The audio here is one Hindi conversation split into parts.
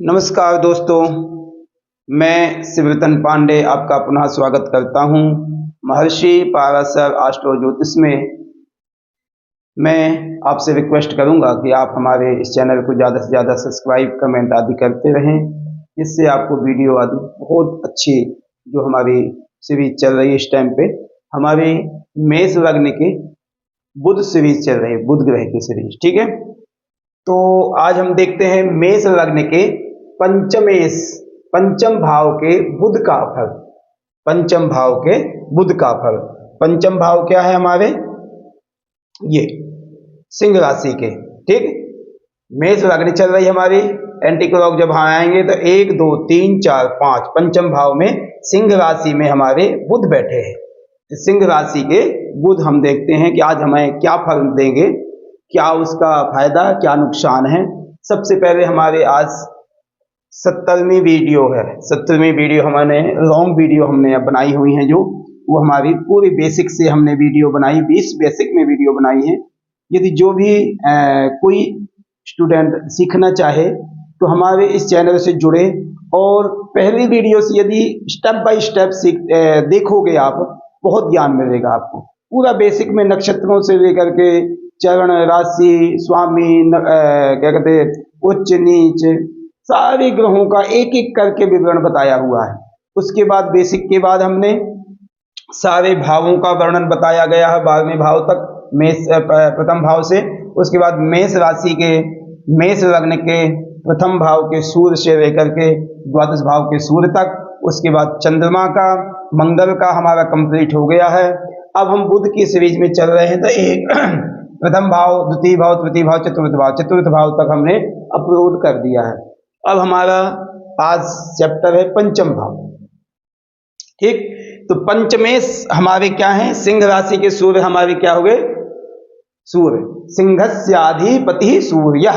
नमस्कार दोस्तों, मैं शिवरतन पांडे आपका पुनः स्वागत करता हूं। महर्षि पाराशर एस्ट्रो ज्योतिष में मैं आपसे रिक्वेस्ट करूंगा कि आप हमारे इस चैनल को ज़्यादा से ज़्यादा सब्सक्राइब, कमेंट आदि करते रहें, जिससे आपको वीडियो आदि बहुत अच्छी जो हमारी सीरीज चल रही है इस टाइम पे, हमारे मेष लग्न की बुध सीरीज चल रही है, बुध ग्रह की सीरीज। ठीक है, तो आज हम देखते हैं मेष लग्न के पंचम भाव के बुध का फल। पंचम भाव के बुध का फल। पंचम भाव क्या है हमारे? ये सिंह राशि के। ठीक, मेष लग्न चल रही हमारी, एंटी क्लॉक जब आएंगे तो 1 2 3 4 5 पंचम भाव में सिंह राशि में हमारे बुध बैठे हैं। सिंह राशि के बुध हम देखते हैं कि आज हमें क्या फल देंगे, क्या उसका फायदा, क्या नुकसान है। सबसे पहले हमारे आज 70वीं वीडियो है। 70वीं वीडियो हमने लॉन्ग वीडियो हमने बनाई हुई है, जो वो हमारी पूरी बेसिक से हमने वीडियो बनाई, 20 बेसिक में वीडियो बनाई है। यदि जो भी कोई स्टूडेंट सीखना चाहे तो हमारे इस चैनल से जुड़े, और पहली वीडियो से यदि स्टेप बाय स्टेप देखोगे आप, बहुत ज्ञान मिलेगा आपको। पूरा बेसिक में नक्षत्रों से लेकर के चरण, राशि, स्वामी, क्या कहते हैं, उच्च नीच, सारे ग्रहों का एक एक करके विवरण बताया हुआ है। उसके बाद बेसिक के बाद हमने सारे भावों का वर्णन बताया गया है 12वें भाव तक, मेष प्रथम भाव से। उसके बाद मेष राशि के, मेष लग्न के प्रथम भाव के सूर्य से लेकर के द्वादश भाव के सूर्य तक। उसके बाद चंद्रमा का, मंगल का हमारा कंप्लीट हो गया है। अब हम बुध की सीरीज में चल रहे हैं, तो एक प्रथम भाव, द्वितीय भाव, तृतीय भाव, चतुर्थ भाव तक हमने अपलोड कर दिया है। अब हमारा आज चैप्टर है पंचम भाव। ठीक, तो पंचमेश हमारे क्या हैं? सिंह राशि के सूर्य हमारे क्या हो गए? सूर्य। सिंहस्याधिपति सूर्य।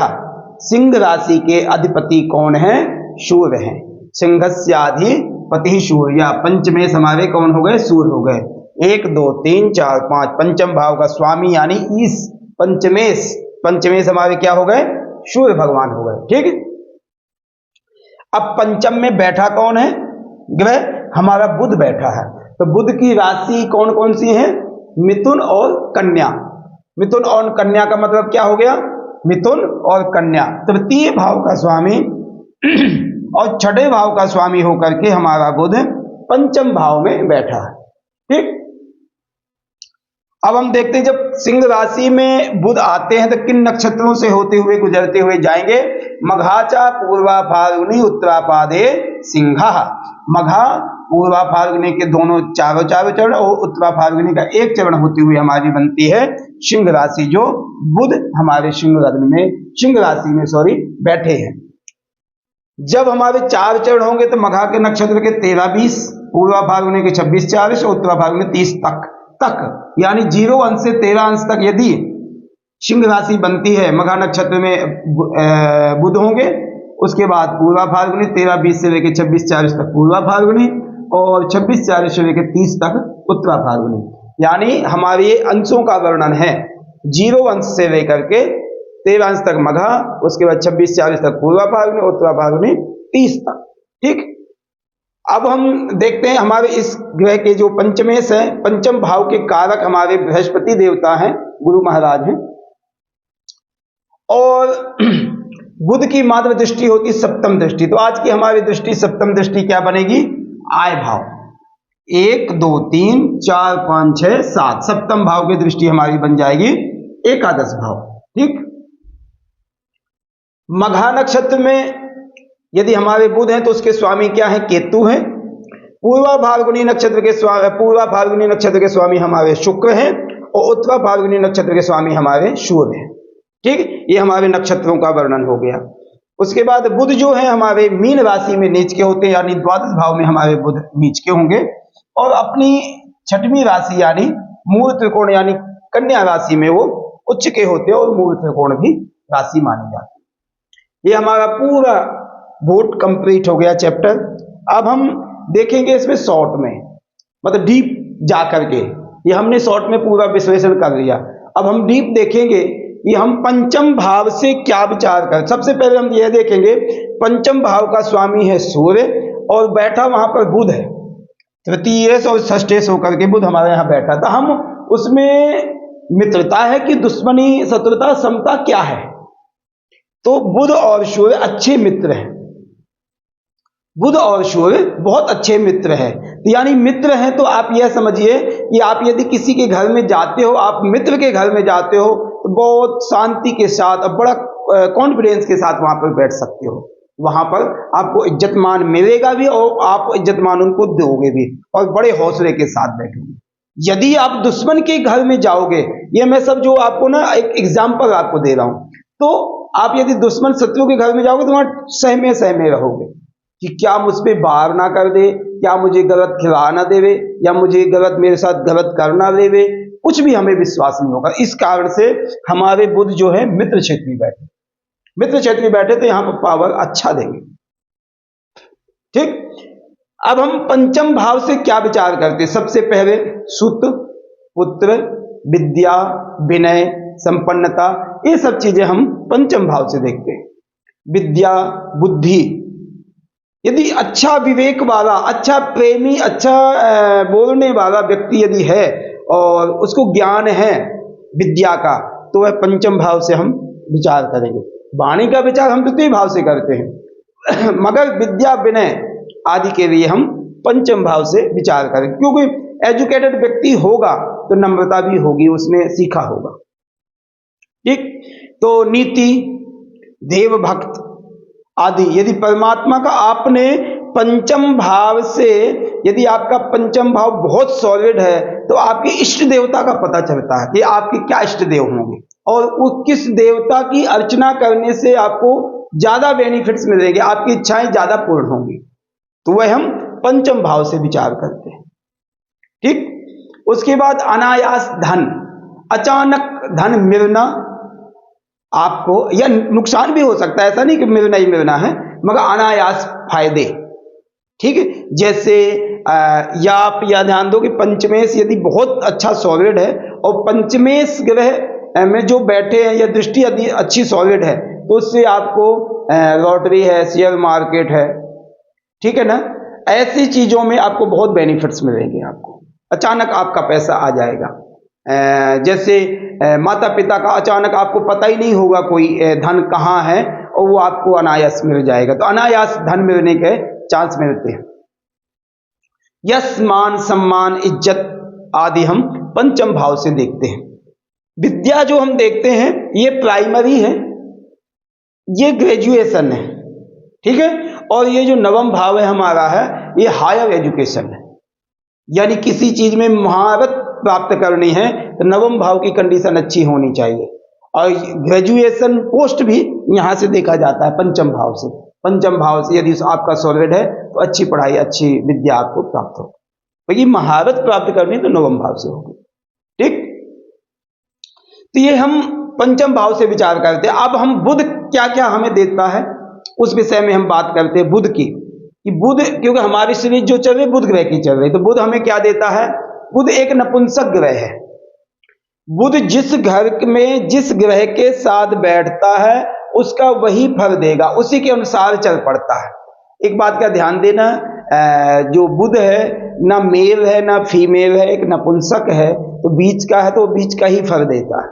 सिंह राशि के अधिपति कौन है? सूर्य है। सिंहस्याधिपति सूर्य। पंचमेश हमारे कौन हो गए? सूर्य हो गए। 1 2 3 4 5 पंचम भाव का स्वामी यानी इस पंचमेश हमारे क्या हो गए? सूर्य भगवान हो गए। ठीक, अब पंचम में बैठा कौन है ग्रह? हमारा बुध बैठा है। तो बुध की राशि कौन कौन सी है? मिथुन और कन्या। मिथुन और कन्या का मतलब क्या हो गया? मिथुन और कन्या। तृतीय भाव का स्वामी और छठे भाव का स्वामी होकर के हमारा बुध पंचम भाव में बैठा है। ठीक, अब हम देखते हैं जब सिंह राशि में बुध आते हैं तो किन नक्षत्रों से होते हुए गुजरते हुए जाएंगे? मघाचा पूर्वा फाल्गुनी उत्तरापादे सिंहा। मघा पूर्वा फाल्गुनी के दोनों चारों चरण और उत्तरा फाल्गुनी का एक चरण होती हुई हमारी बनती है सिंह राशि, जो बुध हमारे सिंह लग्न में, सिंह राशि में बैठे हैं। जब हमारे 4 चरण होंगे तो मघा के नक्षत्र के 13-20, पूर्वा फाल्गुनी के 26-40 और उत्तरा फाल्गुनी 30 तक यानी 0 अंश से 13 अंश तक यदि सिंह राशि बनती है, मघा नक्षत्र में बुध होंगे। उसके बाद पूर्वा फाल्गुनी 13-20 से लेकर 26-40 तक पूर्वा फाल्गुनी, और 26-40 से लेकर 30 तक उत्तरा फाल्गुनी। यानी हमारे अंशों का वर्णन है 0 अंश से लेकर के 13 अंश तक मघा, उसके बाद 26-40 तक पूर्वा फाल्गुनी, उत्तरा फाल्गुनी 30 तक। ठीक, अब हम देखते हैं हमारे इस ग्रह के जो पंचमेश है, पंचम भाव के कारक हमारे बृहस्पति देवता हैं, गुरु महाराज हैं, और बुध की मात्र दृष्टि होती सप्तम दृष्टि। तो आज की हमारी दृष्टि, सप्तम दृष्टि क्या बनेगी? आय भाव। 1 2 3 4 5 6 7 सप्तम भाव की दृष्टि हमारी बन जाएगी एकादश भाव। ठीक, मघा नक्षत्र में यदि हमारे बुध हैं तो उसके स्वामी क्या है? केतु हैं। पूर्वा फाल्गुनी नक्षत्र के स्वामी हमारे शुक्र हैं, और उत्तरा फाल्गुनी नक्षत्र के स्वामी हमारे सूर्य हैं। ठीक, ये हमारे नक्षत्रों का वर्णन हो गया। उसके बाद बुध जो है हमारे मीन राशि में नीच के होते हैं, यानी द्वादश भाव में हमारे बुध नीच के होंगे, और अपनी 6वीं राशि यानी मूल त्रिकोण यानी कन्या राशि में वो उच्च के होते हैं, और मूल त्रिकोण भी राशि मानी जाती है। ये हमारा पूरा बोर्ड कंप्लीट हो गया चैप्टर। अब हम देखेंगे इसमें शॉर्ट में, मतलब डीप जा करके, ये हमने शॉर्ट में पूरा विश्लेषण कर लिया। अब हम डीप देखेंगे कि हम पंचम भाव से क्या विचार करें। सबसे पहले हम यह देखेंगे, पंचम भाव का स्वामी है सूर्य और बैठा वहां पर बुध है, तृतीय और षष्ठेश होकर के बुध हमारे यहाँ बैठा था। हम उसमें मित्रता है कि दुश्मनी, शत्रुता, समता क्या है? तो बुध और सूर्य अच्छे मित्र हैं। बुध और सूर्य बहुत अच्छे मित्र हैं। तो यानी मित्र हैं तो आप यह समझिए कि आप यदि किसी के घर में जाते हो, आप मित्र के घर में जाते हो, तो बहुत शांति के साथ और बड़ा कॉन्फिडेंस के साथ वहां पर बैठ सकते हो। वहां पर आपको इज्जत मान मिलेगा भी और आप इज्जत मान उनको दोगे भी, और बड़े हौसले के साथ बैठोगे। यदि आप दुश्मन के घर में जाओगे, ये मैं सब जो आपको ना एक एग्जाम्पल आपको दे रहा हूं, तो आप यदि दुश्मन शत्रु के घर में जाओगे तो वहां सहमे सहमे रहोगे कि क्या मुझ पर वार ना कर दे, क्या मुझे गलत खिला ना देवे, या मुझे गलत, मेरे साथ गलत करना देवे, कुछ भी हमें विश्वास नहीं होगा। इस कारण से हमारे बुध जो है मित्र क्षेत्र में बैठे, मित्र क्षेत्र में बैठे तो यहां पर पावर अच्छा देंगे। ठीक, अब हम पंचम भाव से क्या विचार करते हैं? सबसे पहले सुत, पुत्र, विद्या, विनय, संपन्नता, ये सब चीजें हम पंचम भाव से देखते हैं। विद्या, बुद्धि, यदि अच्छा विवेक वाला, अच्छा प्रेमी, अच्छा बोलने वाला व्यक्ति यदि है और उसको ज्ञान है विद्या का, तो वह पंचम भाव से हम विचार करेंगे। वाणी का विचार हम तृतीय भाव से करते हैं मगर विद्या, विनय आदि के लिए हम पंचम भाव से विचार करें, क्योंकि एजुकेटेड व्यक्ति होगा तो नम्रता भी होगी, उसने सीखा होगा। ठीक, तो नीति, देवभक्त आदि, यदि परमात्मा का आपने पंचम भाव से, यदि आपका पंचम भाव बहुत सॉलिड है तो आपके इष्ट देवता का पता चलता है कि आपके क्या इष्ट देव होंगे और उस किस देवता की अर्चना करने से आपको ज्यादा बेनिफिट्स मिलेंगे, आपकी इच्छाएं ज्यादा पूर्ण होंगी। तो वह हम पंचम भाव से विचार करते हैं। ठीक, उसके बाद अनायास धन, अचानक धन मिलना आपको, या नुकसान भी हो सकता है, ऐसा नहीं कि मिलना ही मिलना है, मगर अनायास फायदे। ठीक है, जैसे या आप यह ध्यान दो कि पंचमेश यदि बहुत अच्छा सॉलिड है और पंचमेश ग्रह में जो बैठे हैं या दृष्टि यदि अच्छी सॉलिड है तो उससे आपको लॉटरी है, शेयर मार्केट है, ठीक है ना, ऐसी चीजों में आपको बहुत बेनिफिट्स मिलेंगे। आपको अचानक आपका पैसा आ जाएगा। जैसे माता पिता का अचानक आपको पता ही नहीं होगा कोई धन कहाँ है और वो आपको अनायास मिल जाएगा। तो अनायास धन मिलने के चांस मिलते हैं। यश, मान, सम्मान, इज्जत आदि हम पंचम भाव से देखते हैं। विद्या जो हम देखते हैं ये प्राइमरी है, ये ग्रेजुएशन है, ठीक है, और ये जो नवम भाव है हमारा है, ये हायर एजुकेशन है, यानी किसी चीज में महारत प्राप्त करनी है तो नवम भाव की कंडीशन अच्छी होनी चाहिए। और ग्रेजुएशन पोस्ट भी यहां से देखा जाता है पंचम भाव से। पंचम भाव से यदि आपका सॉलिड है तो अच्छी पढ़ाई, अच्छी विद्या आपको प्राप्त होगी। तो ये महारत प्राप्त करनी तो नवम भाव से होगी। ठीक, तो ये हम पंचम भाव से विचार करते हैं। अब हम बुध क्या क्या हमें देता है उस विषय में हम बात करते हैं। बुध की, कि बुध, क्योंकि हमारी सीरीज जो चल रही बुध ग्रह की चल रही, तो बुध हमें क्या देता है? बुध एक नपुंसक ग्रह है। बुध जिस घर में जिस ग्रह के साथ बैठता है उसका वही फल देगा, उसी के अनुसार चल पड़ता है। एक बात का ध्यान देना, जो बुध है ना मेल है ना फीमेल है, एक नपुंसक है, तो बीच का है तो बीच का ही फल देता है,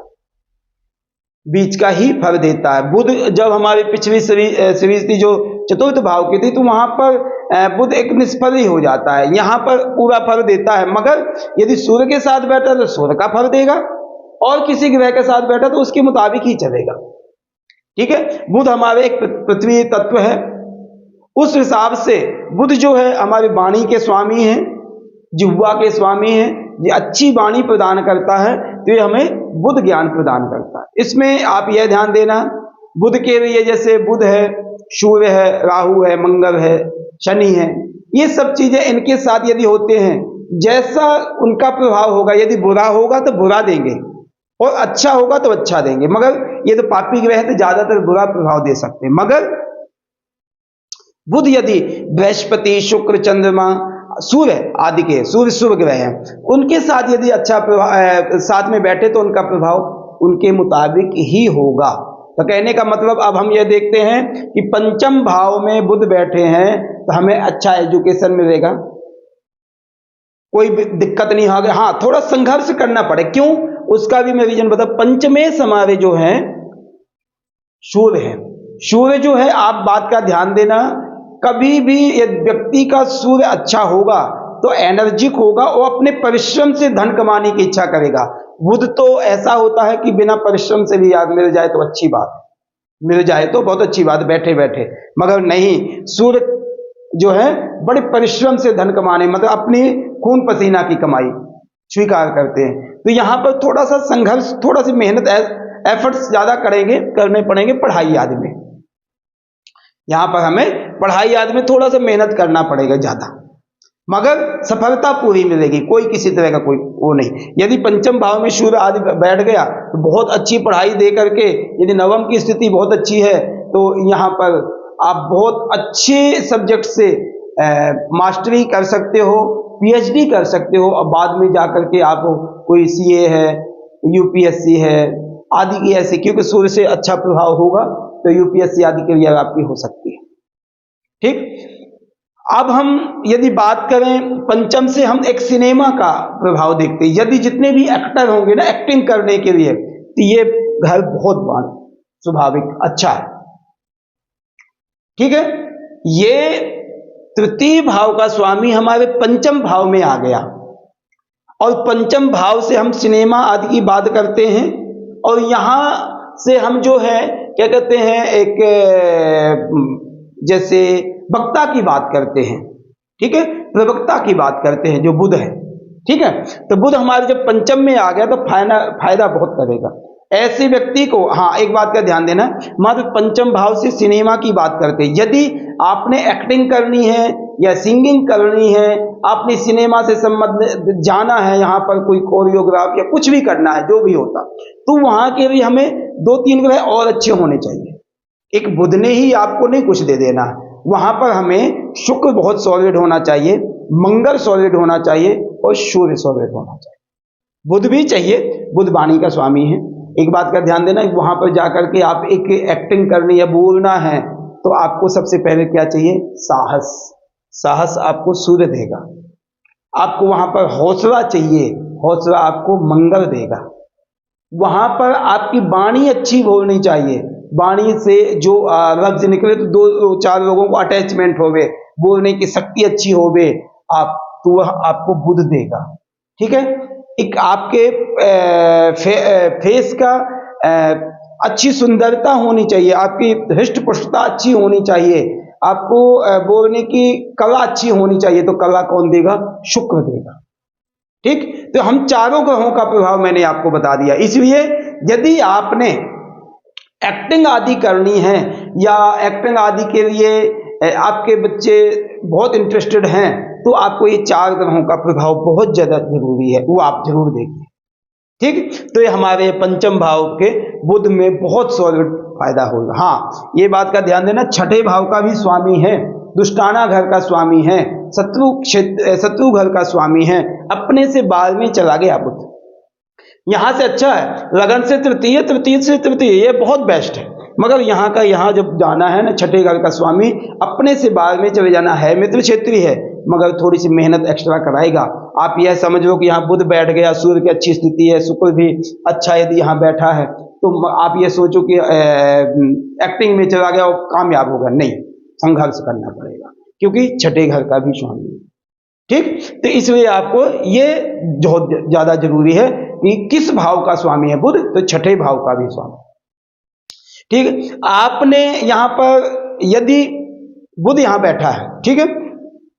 बीच का ही फल देता है। बुध जब हमारी पिछली सीरीज थी जो चतुर्थ भाव की थी, तो वहां पर बुध एक निष्फल ही हो जाता है, यहां पर पूरा फल देता है। मगर यदि सूर्य के साथ बैठा तो सूर्य का फल देगा, और किसी ग्रह के साथ बैठा तो उसके मुताबिक ही चलेगा। ठीक है, बुध हमारे एक पृथ्वी तत्व है, उस हिसाब से बुध जो है हमारी वाणी के स्वामी है, जिह्वा के स्वामी है, ये अच्छी वाणी प्रदान करता है तो ये हमें बुध ज्ञान प्रदान करता है। इसमें आप यह ध्यान देना, बुध के लिए जैसे बुध है, सूर्य है, राहु है, मंगल है, शनि है, ये सब चीजें इनके साथ यदि होते हैं, जैसा उनका प्रभाव होगा, यदि बुरा होगा तो बुरा देंगे और अच्छा होगा तो अच्छा देंगे। मगर ये तो पापी ग्रह तो ज्यादातर बुरा प्रभाव दे सकते हैं। मगर बुध यदि बृहस्पति, शुक्र, चंद्रमा, सूर्य आदि के, सूर्य शुभ ग्रह हैं, उनके साथ यदि अच्छा प्रभाव साथ में बैठे तो उनका प्रभाव उनके मुताबिक ही होगा। तो कहने का मतलब अब हम ये देखते हैं कि पंचम भाव में बुध बैठे हैं तो हमें अच्छा एजुकेशन मिलेगा, कोई दिक्कत नहीं होगी। हाँ, थोड़ा संघर्ष करना पड़े, क्यों, उसका भी मैं रीजन बता। पंचमे समावे जो है सूर्य है। सूर्य जो है, आप बात का ध्यान देना, कभी भी यदि व्यक्ति का सूर्य अच्छा होगा तो एनर्जिक होगा और अपने परिश्रम से धन कमाने की इच्छा करेगा। बुध तो ऐसा होता है कि बिना परिश्रम से भी याद मिल जाए तो अच्छी बात, मिल जाए तो बहुत अच्छी बात बैठे बैठे, मगर नहीं, सूर्य जो है बड़े परिश्रम से धन कमाने, मतलब अपनी खून पसीना की कमाई स्वीकार करते हैं। तो यहां पर थोड़ा सा संघर्ष, थोड़ा सी मेहनत, एफर्ट्स ज्यादा करने पड़ेंगे पढ़ाई आदि में। यहां पर हमें पढ़ाई आदि में थोड़ा सा मेहनत करना पड़ेगा ज्यादा, मगर सफलता पूरी मिलेगी, कोई किसी तरह का कोई वो नहीं। यदि पंचम भाव में सूर्य आदि बैठ गया तो बहुत अच्छी पढ़ाई दे करके, यदि नवम की स्थिति बहुत अच्छी है तो यहाँ पर आप बहुत अच्छे सब्जेक्ट से मास्टरी कर सकते हो, पीएचडी कर सकते हो, और बाद में जाकर के आप कोई सीए है, यूपीएससी है आदि की ऐसे, क्योंकि सूर्य से अच्छा प्रभाव होगा तो यूपीएससी आदि के लिए आपकी हो सकती है। ठीक, अब हम यदि बात करें पंचम से, हम एक सिनेमा का प्रभाव देखते हैं। यदि जितने भी एक्टर होंगे ना एक्टिंग करने के लिए, तो ये घर बहुत स्वाभाविक अच्छा है। ठीक है, ये तृतीय भाव का स्वामी हमारे पंचम भाव में आ गया, और पंचम भाव से हम सिनेमा आदि की बात करते हैं, और यहां से हम जो है क्या कहते हैं, एक जैसे वक्ता की बात करते हैं। ठीक है, प्रवक्ता की बात करते हैं जो बुध है। ठीक है, तो बुध हमारे जब पंचम में आ गया तो फायदा बहुत करेगा ऐसे व्यक्ति को। हाँ, एक बात का ध्यान देना, मात्र पंचम भाव से सिनेमा की बात करते हैं। यदि आपने एक्टिंग करनी है या सिंगिंग करनी है, आपने सिनेमा से संबंध जाना है, यहाँ पर कोई कोरियोग्राफ या कुछ भी करना है, जो भी होता, तो वहां के लिए हमें 2-3 ग्रह और अच्छे होने चाहिए। एक बुध ने ही आपको नहीं कुछ दे देना, वहां पर हमें शुक्र बहुत सॉलिड होना चाहिए, मंगल सॉलिड होना चाहिए और सूर्य सॉलिड होना चाहिए। बुध भी चाहिए, बुध वाणी का स्वामी है। एक बात का ध्यान देना, वहां पर जाकर के आप एक एक्टिंग करनी है, बोलना है, तो आपको सबसे पहले क्या चाहिए, साहस। साहस आपको सूर्य देगा। आपको वहां पर हौसला चाहिए, हौसला आपको मंगल देगा। वहां पर आपकी वाणी अच्छी बोलनी चाहिए, वाणी से जो लफ्ज निकले तो 2-4 लोगों को अटैचमेंट होवे, बोलने की शक्ति अच्छी होवे आप, तो वह आपको बुध देगा। ठीक है, एक आपके फेस का अच्छी सुंदरता होनी चाहिए, आपकी हृष्ट पुष्टता अच्छी होनी चाहिए, आपको बोलने की कला अच्छी होनी चाहिए, तो कला कौन देगा, शुक्र देगा। ठीक, तो हम चारों ग्रहों का प्रभाव मैंने आपको बता दिया। इसलिए यदि आपने एक्टिंग आदि करनी है या एक्टिंग आदि के लिए आपके बच्चे बहुत इंटरेस्टेड हैं, तो आपको ये 4 ग्रहों का प्रभाव बहुत ज्यादा जरूरी है, वो आप जरूर देखिए। ठीक, तो ये हमारे पंचम भाव के बुध में बहुत सॉलिड फायदा होगा। हाँ, ये बात का ध्यान देना, छठे भाव का भी स्वामी है, दुष्टाना घर का स्वामी है, शत्रु घर का स्वामी है, अपने से बाल में चला गया बुध। यहां से अच्छा है, लगन से तृतीय, तृतीय से तृतीय, ये बहुत बेस्ट है। मगर यहाँ जब जाना है ना, छठे घर का स्वामी अपने से बाल में चले जाना है, मित्र क्षेत्रीय है, मगर थोड़ी सी मेहनत एक्स्ट्रा कराएगा। आप यह समझ लो कि यहाँ बुध बैठ गया, सूर्य की अच्छी स्थिति है, शुक्र भी अच्छा यदि यहाँ बैठा है, तो आप ये सोचो कि एक्टिंग में चला गया और कामयाब होगा, नहीं, संघर्ष करना पड़ेगा, क्योंकि छठे घर का भी स्वामी है। ठीक, तो इसलिए आपको ये बहुत ज्यादा जरूरी है कि किस भाव का स्वामी है बुध, तो छठे भाव का भी स्वामी। ठीक, आपने यहां पर यदि बुध यहां बैठा है, ठीक है,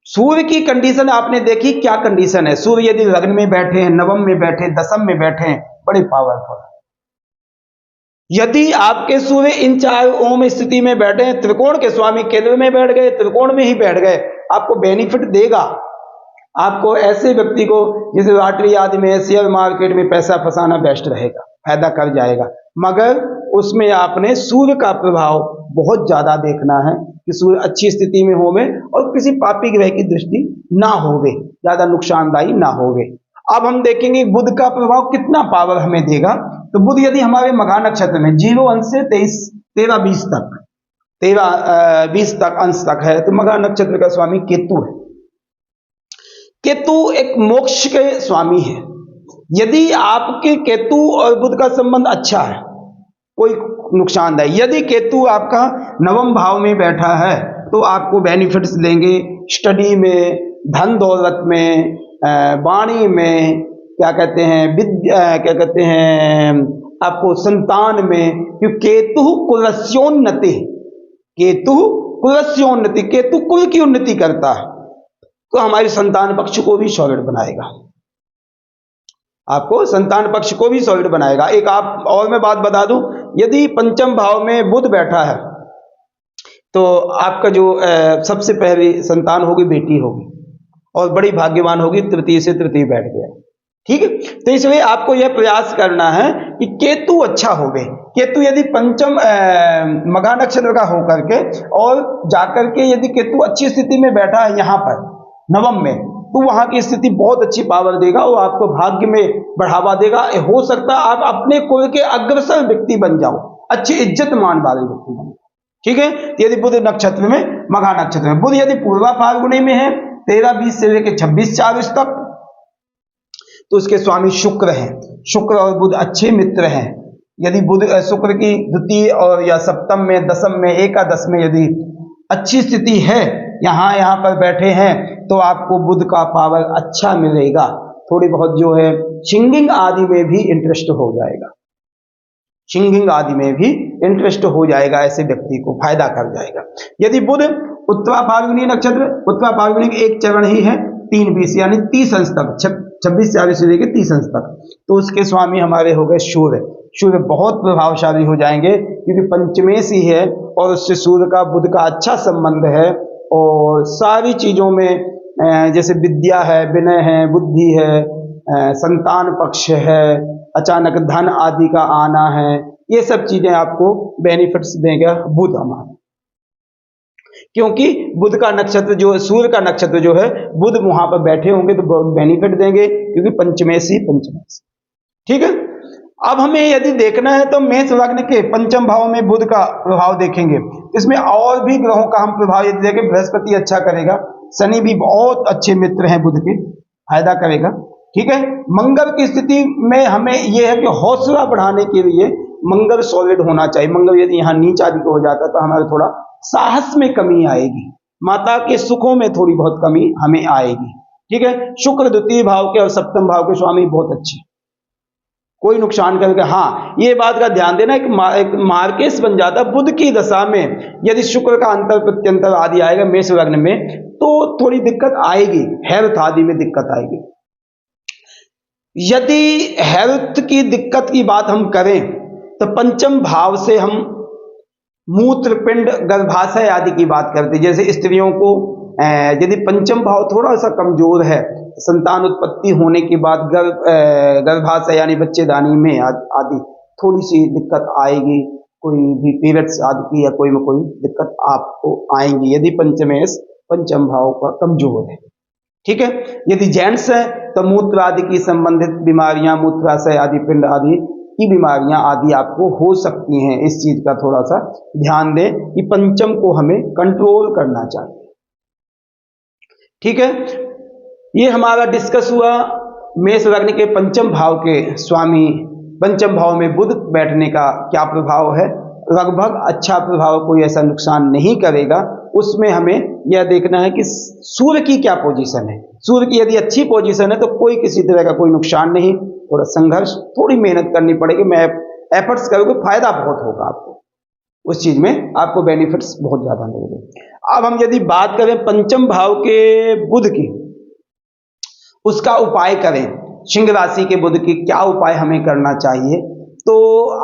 सूर्य की कंडीशन आपने देखी, क्या कंडीशन है, सूर्य यदि लग्न में बैठे हैं, नवम में बैठे, दशम में बैठे हैं, बड़े पावरफुल। यदि आपके सूर्य इन 4 ओम स्थिति में बैठे हैं, त्रिकोण के स्वामी केंद्र में बैठ गए, त्रिकोण में ही बैठ गए, आपको बेनिफिट देगा। आपको ऐसे व्यक्ति को जैसे लॉटरी आदि में, शेयर मार्केट में पैसा फंसाना बेस्ट रहेगा, फायदा कर जाएगा, मगर उसमें आपने सूर्य का प्रभाव बहुत ज्यादा देखना है कि सूर्य अच्छी स्थिति में होवे और किसी पापी ग्रह की दृष्टि ना होवे, ज्यादा नुकसानदायी ना होवे। अब हम देखेंगे बुध का प्रभाव कितना पावर हमें देगा, तो बुध यदि हमारे मघा नक्षत्र में 0 अंश से 13-20 तक 13-20 तक अंश तक है, तो मघा नक्षत्र का स्वामी केतु है। केतु एक मोक्ष के स्वामी है। यदि आपके केतु और बुध का संबंध अच्छा है, कोई नुकसानदायक, यदि केतु आपका नवम भाव में बैठा है तो आपको बेनिफिट्स देंगे स्टडी में, धन दौलत में, वाणी में, क्या कहते हैं विद्या, क्या कहते हैं आपको संतान में, क्योंकि केतु कुलस्योन्नति, केतु कुलस्योन्नति, केतु कुल की उन्नति करता है, तो हमारे संतान पक्ष को भी सॉलिड बनाएगा, आपको संतान पक्ष को भी सॉलिड बनाएगा। एक आप और मैं बात बता दूं, यदि पंचम भाव में बुध बैठा है तो आपका जो सबसे पहली संतान होगी बेटी होगी और बड़ी भाग्यवान होगी, तृतीय से तृतीय बैठ गया, ठीक है। तो इसलिए आपको यह प्रयास करना है कि केतु अच्छा होवे। केतु यदि पंचम मघा नक्षत्र का होकर के और जाकर के यदि केतु अच्छी स्थिति में बैठा है यहाँ पर नवम में, तो वहां की स्थिति बहुत अच्छी पावर देगा और आपको भाग्य में बढ़ावा देगा। हो सकता है आप अपने कुल के अग्रसर व्यक्ति बन जाओ, अच्छी इज्जत मान वाले व्यक्ति बन, ठीक है। यदि बुध नक्षत्र में, मघा नक्षत्र में, बुध यदि पूर्वा फाल्गुनी में है 13-20 से लेकर 26-24 तक, तो उसके स्वामी शुक्र हैं। शुक्र और बुध अच्छे मित्र हैं। यदि बुध शुक्र की द्वितीय और या सप्तम में, दसम में, एकादश में यदि अच्छी स्थिति है, यहाँ पर बैठे हैं, तो आपको बुध का पावर अच्छा मिलेगा। थोड़ी बहुत जो है सिंगिंग आदि में भी इंटरेस्ट हो जाएगा, सिंगिंग आदि में भी इंटरेस्ट हो जाएगा, ऐसे व्यक्ति को फायदा कर जाएगा। यदि बुध उत्तरा फाल्गुनी नक्षत्र, उत्तरा फाल्गुनी के एक चरण ही है 3-20 यानी 30 अंश तक, 26-24 से लेकर 30 अंश तक, तो उसके स्वामी हमारे हो गए सूर्य। सूर्य बहुत प्रभावशाली हो जाएंगे क्योंकि पंचमेश ही है और उससे सूर्य का बुध का अच्छा संबंध है। और सारी चीजों में जैसे विद्या है, विनय है, बुद्धि है, संतान पक्ष है, अचानक धन आदि का आना है, ये सब चीजें आपको बेनिफिट्स देगा बुध हमारा, क्योंकि बुध का नक्षत्र जो, सूर्य का नक्षत्र जो है, बुध वहां पर बैठे होंगे तो बेनिफिट देंगे क्योंकि पंचमेश, ठीक है। अब हमें यदि देखना है तो मेष लग्न के पंचम भाव में बुध का प्रभाव देखेंगे। इसमें और भी ग्रहों का हम प्रभाव यदि देखें, बृहस्पति अच्छा करेगा, शनि भी बहुत अच्छे मित्र हैं बुध के, फायदा करेगा, ठीक है। मंगल की स्थिति में हमें यह है कि हौसला बढ़ाने के लिए मंगल सॉलिड होना चाहिए। मंगल यदि यहाँ नीच आदि को हो जाता तो हमारे थोड़ा साहस में कमी आएगी, माता के सुखों में थोड़ी बहुत कमी हमें आएगी, ठीक है। शुक्र द्वितीय भाव के और सप्तम भाव के स्वामी बहुत अच्छे, कोई नुकसान करके, हाँ ये बात का ध्यान देना, एक मार्केस बन जाता बुध की दशा में। यदि शुक्र का अंतर प्रत्यंतर आदि आएगा मेष लग्न में तो थोड़ी दिक्कत आएगी, हेल्थ आदि में दिक्कत आएगी। यदि हेल्थ की दिक्कत की बात हम करें तो पंचम भाव से हम मूत्रपिंड, गर्भाशय आदि की बात करते हैं। जैसे स्त्रियों को यदि पंचम भाव थोड़ा सा कमजोर है, संतान उत्पत्ति होने के बाद गर्भाशय यानी बच्चेदानी में आदि थोड़ी सी दिक्कत आएगी, कोई भी पीरियड्स आदि की या कोई में कोई दिक्कत आपको आएंगी यदि पंचम भाव का कमजोर है, ठीक है। यदि जेंट्स है तो मूत्र आदि की संबंधित बीमारियां, मूत्राशय आदि, पिंड आदि की बीमारियां आदि आपको हो सकती हैं। इस चीज का थोड़ा सा ध्यान दें कि पंचम को हमें कंट्रोल करना चाहिए, ठीक है। ये हमारा डिस्कस हुआ मेष लग्न के पंचम भाव के स्वामी, पंचम भाव में बुध बैठने का क्या प्रभाव है। लगभग अच्छा प्रभाव, कोई ऐसा नुकसान नहीं करेगा। उसमें हमें यह देखना है कि सूर्य की क्या पोजीशन है। सूर्य की यदि अच्छी पोजीशन है तो कोई किसी तरह का कोई नुकसान नहीं, थोड़ा संघर्ष, थोड़ी मेहनत करनी पड़ेगी, मैं एफर्ट्स करोगे फायदा बहुत होगा आपको, उस चीज में आपको बेनिफिट्स बहुत ज्यादा मिलेंगे। अब हम यदि बात करें पंचम भाव के बुध की, उसका उपाय करें, सिंह राशि के बुध की क्या उपाय हमें करना चाहिए, तो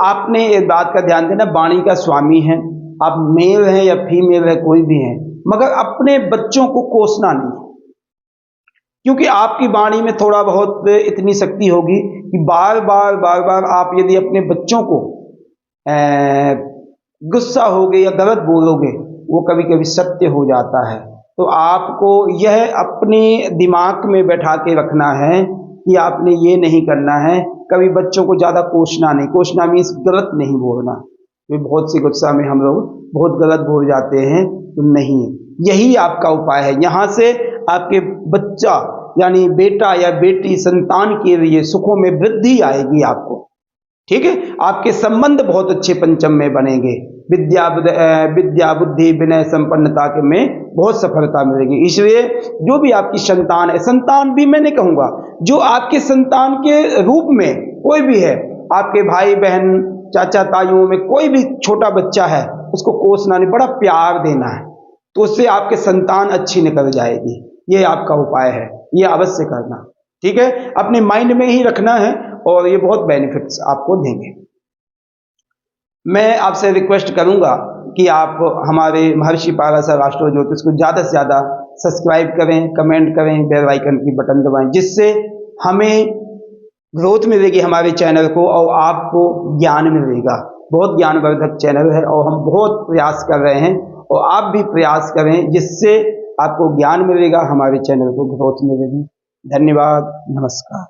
आपने एक बात का ध्यान देना, वाणी का स्वामी है, आप मेल हैं या फीमेल है कोई भी हैं, मगर अपने बच्चों को कोसना नहीं, क्योंकि आपकी वाणी में थोड़ा बहुत इतनी शक्ति होगी कि बार बार आप यदि अपने बच्चों को गुस्सा होगे या गलत बोलोगे, वो कभी कभी सत्य हो जाता है। तो आपको यह अपने दिमाग में बैठा के रखना है कि आपने ये नहीं करना है। कभी बच्चों को ज़्यादा कोसना नहीं, कोसना मीन्स गलत नहीं बोलना। ये बहुत सी गुस्सा में हम लोग बहुत गलत बोल जाते हैं, तो नहीं, यही आपका उपाय है। यहाँ से आपके बच्चा यानी बेटा या बेटी संतान के लिए सुखों में वृद्धि आएगी आपको, ठीक है। आपके संबंध बहुत अच्छे पंचम में बनेंगे, विद्या बुद्धि विनय संपन्नता के में बहुत सफलता मिलेगी। इसलिए जो भी आपकी संतान है, संतान भी मैं नहीं कहूँगा, जो आपके संतान के रूप में कोई भी है, आपके भाई बहन चाचा ताइयों में कोई भी छोटा बच्चा है, उसको कोसना नहीं, बड़ा प्यार देना है, तो उससे आपके संतान अच्छी निकल जाएगी। ये आपका उपाय है, ये अवश्य करना, ठीक है। अपने माइंड में ही रखना है और ये बहुत बेनिफिट्स आपको देंगे। मैं आपसे रिक्वेस्ट करूंगा कि आप हमारे महर्षि पाराशर एस्ट्रो ज्योतिष को ज़्यादा से ज़्यादा सब्सक्राइब करें, कमेंट करें, बेल आइकन की बटन दबाएं, जिससे हमें ग्रोथ मिलेगी हमारे चैनल को और आपको ज्ञान मिलेगा। बहुत ज्ञानवर्धक चैनल है और हम बहुत प्रयास कर रहे हैं और आप भी प्रयास करें, जिससे आपको ज्ञान मिलेगा, हमारे चैनल को ग्रोथ मिलेगी। धन्यवाद, नमस्कार।